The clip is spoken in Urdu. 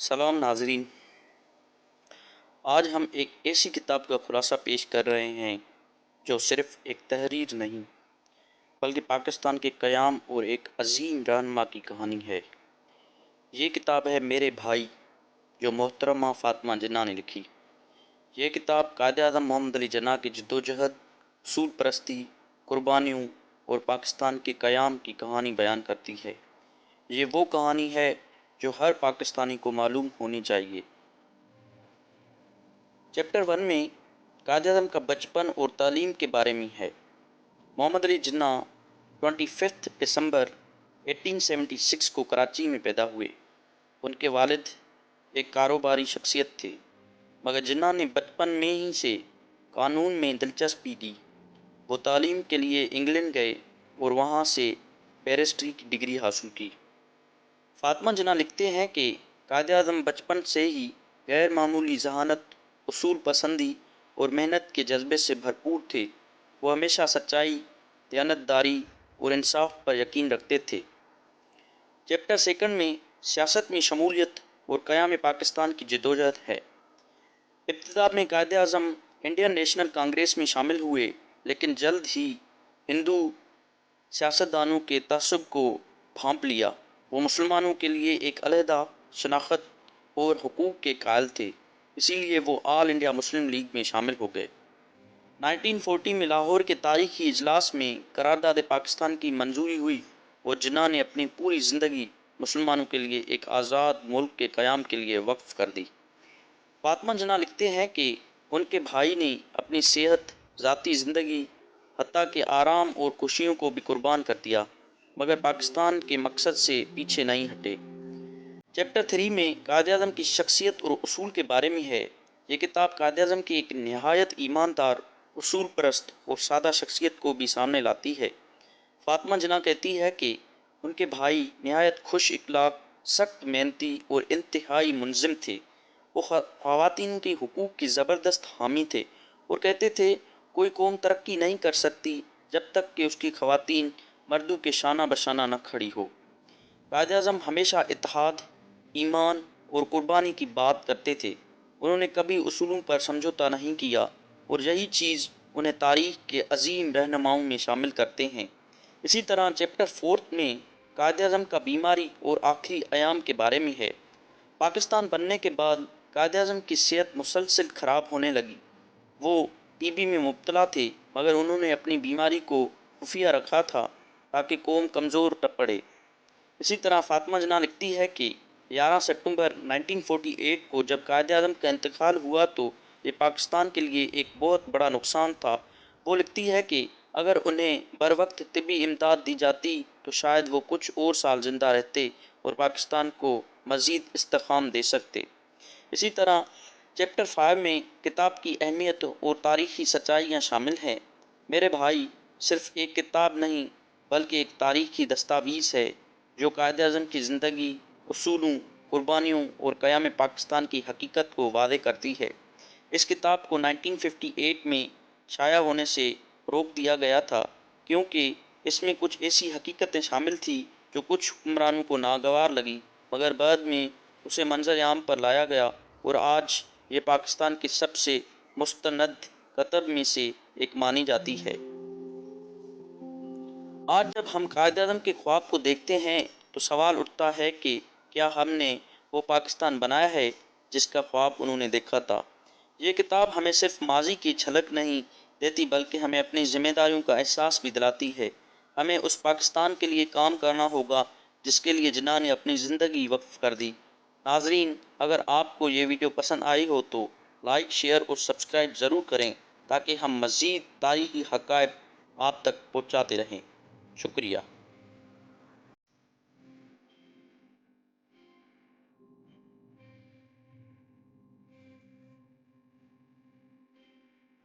سلام ناظرین، آج ہم ایک ایسی کتاب کا خلاصہ پیش کر رہے ہیں جو صرف ایک تحریر نہیں بلکہ پاکستان کے قیام اور ایک عظیم رہنما کی کہانی ہے۔ یہ کتاب ہے میرے بھائی، جو محترمہ فاطمہ جناح نے لکھی۔ یہ کتاب قائد اعظم محمد علی جناح کی جدوجہد، اصول پرستی، قربانیوں اور پاکستان کے قیام کی کہانی بیان کرتی ہے۔ یہ وہ کہانی ہے جو ہر پاکستانی کو معلوم ہونی چاہیے۔ چیپٹر 1 میں قائد اعظم کا بچپن اور تعلیم کے بارے میں ہے۔ محمد علی جناح 25 دسمبر 1876 کو کراچی میں پیدا ہوئے۔ ان کے والد ایک کاروباری شخصیت تھے، مگر جناح نے بچپن میں ہی سے قانون میں دلچسپی لی۔ وہ تعلیم کے لیے انگلینڈ گئے اور وہاں سے بیرسٹری کی ڈگری حاصل کی۔ فاطمہ جناح لکھتے ہیں کہ قائد اعظم بچپن سے ہی غیر معمولی ذہانت، اصول پسندی اور محنت کے جذبے سے بھرپور تھے۔ وہ ہمیشہ سچائی، دیانتداری اور انصاف پر یقین رکھتے تھے۔ چیپٹر 2 میں سیاست میں شمولیت اور قیام پاکستان کی جدوجہد ہے۔ ابتدا میں قائد اعظم انڈین نیشنل کانگریس میں شامل ہوئے، لیکن جلد ہی ہندو سیاستدانوں کے تعصب کو بھانپ لیا۔ وہ مسلمانوں کے لیے ایک علیحدہ شناخت اور حقوق کے قائل تھے، اسی لیے وہ آل انڈیا مسلم لیگ میں شامل ہو گئے۔ 1940 میں لاہور کے تاریخی اجلاس میں قرارداد پاکستان کی منظوری ہوئی اور جناح نے اپنی پوری زندگی مسلمانوں کے لیے ایک آزاد ملک کے قیام کے لیے وقف کر دی۔ فاطمہ جناح لکھتے ہیں کہ ان کے بھائی نے اپنی صحت، ذاتی زندگی، حتیٰ کہ آرام اور خوشیوں کو بھی قربان کر دیا، مگر پاکستان کے مقصد سے پیچھے نہیں ہٹے۔ چیپٹر 3 میں قائد اعظم کی شخصیت اور اصول کے بارے میں ہے۔ یہ کتاب قائد اعظم کی ایک نہایت ایماندار، اصول پرست اور سادہ شخصیت کو بھی سامنے لاتی ہے۔ فاطمہ جناح کہتی ہے کہ ان کے بھائی نہایت خوش اخلاق، سخت محنتی اور انتہائی منظم تھے۔ وہ خواتین کے حقوق کی زبردست حامی تھے اور کہتے تھے کوئی قوم ترقی نہیں کر سکتی جب تک کہ اس کی خواتین مردوں کے شانہ بشانہ نہ کھڑی ہو۔ قائد اعظم ہمیشہ اتحاد، ایمان اور قربانی کی بات کرتے تھے۔ انہوں نے کبھی اصولوں پر سمجھوتہ نہیں کیا اور یہی چیز انہیں تاریخ کے عظیم رہنماؤں میں شامل کرتے ہیں۔ اسی طرح چیپٹر 4 میں قائد اعظم کا بیماری اور آخری ایام کے بارے میں ہے۔ پاکستان بننے کے بعد قائد اعظم کی صحت مسلسل خراب ہونے لگی۔ وہ ٹی بی میں مبتلا تھے، مگر انہوں نے اپنی بیماری کو خفیہ رکھا تھا تاکہ قوم کمزور نہ پڑے۔ اسی طرح فاطمہ جناح لکھتی ہے کہ 11 ستمبر 1948 کو جب قائد اعظم کا انتقال ہوا تو یہ پاکستان کے لیے ایک بہت بڑا نقصان تھا۔ وہ لکھتی ہے کہ اگر انہیں بروقت طبی امداد دی جاتی تو شاید وہ کچھ اور سال زندہ رہتے اور پاکستان کو مزید استحکام دے سکتے۔ اسی طرح چیپٹر 5 میں کتاب کی اہمیت اور تاریخی سچائیاں شامل ہیں۔ میرے بھائی صرف ایک کتاب نہیں بلکہ ایک تاریخی دستاویز ہے جو قائد اعظم کی زندگی، اصولوں، قربانیوں اور قیام پاکستان کی حقیقت کو واضح کرتی ہے۔ اس کتاب کو 1958 میں شائع ہونے سے روک دیا گیا تھا کیونکہ اس میں کچھ ایسی حقیقتیں شامل تھیں جو کچھ حکمرانوں کو ناگوار لگیں، مگر بعد میں اسے منظر عام پر لایا گیا اور آج یہ پاکستان کی سب سے مستند کتب میں سے ایک مانی جاتی ہے۔ آج جب ہم قائد اعظم کے خواب کو دیکھتے ہیں تو سوال اٹھتا ہے کہ کیا ہم نے وہ پاکستان بنایا ہے جس کا خواب انہوں نے دیکھا تھا؟ یہ کتاب ہمیں صرف ماضی کی جھلک نہیں دیتی بلکہ ہمیں اپنی ذمہ داریوں کا احساس بھی دلاتی ہے۔ ہمیں اس پاکستان کے لیے کام کرنا ہوگا جس کے لیے جناح نے اپنی زندگی وقف کر دی۔ ناظرین، اگر آپ کو یہ ویڈیو پسند آئی ہو تو لائک، شیئر اور سبسکرائب ضرور کریں تاکہ ہم مزید تاریخی حقائق آپ تک پہنچاتے رہیں۔ شکریہ۔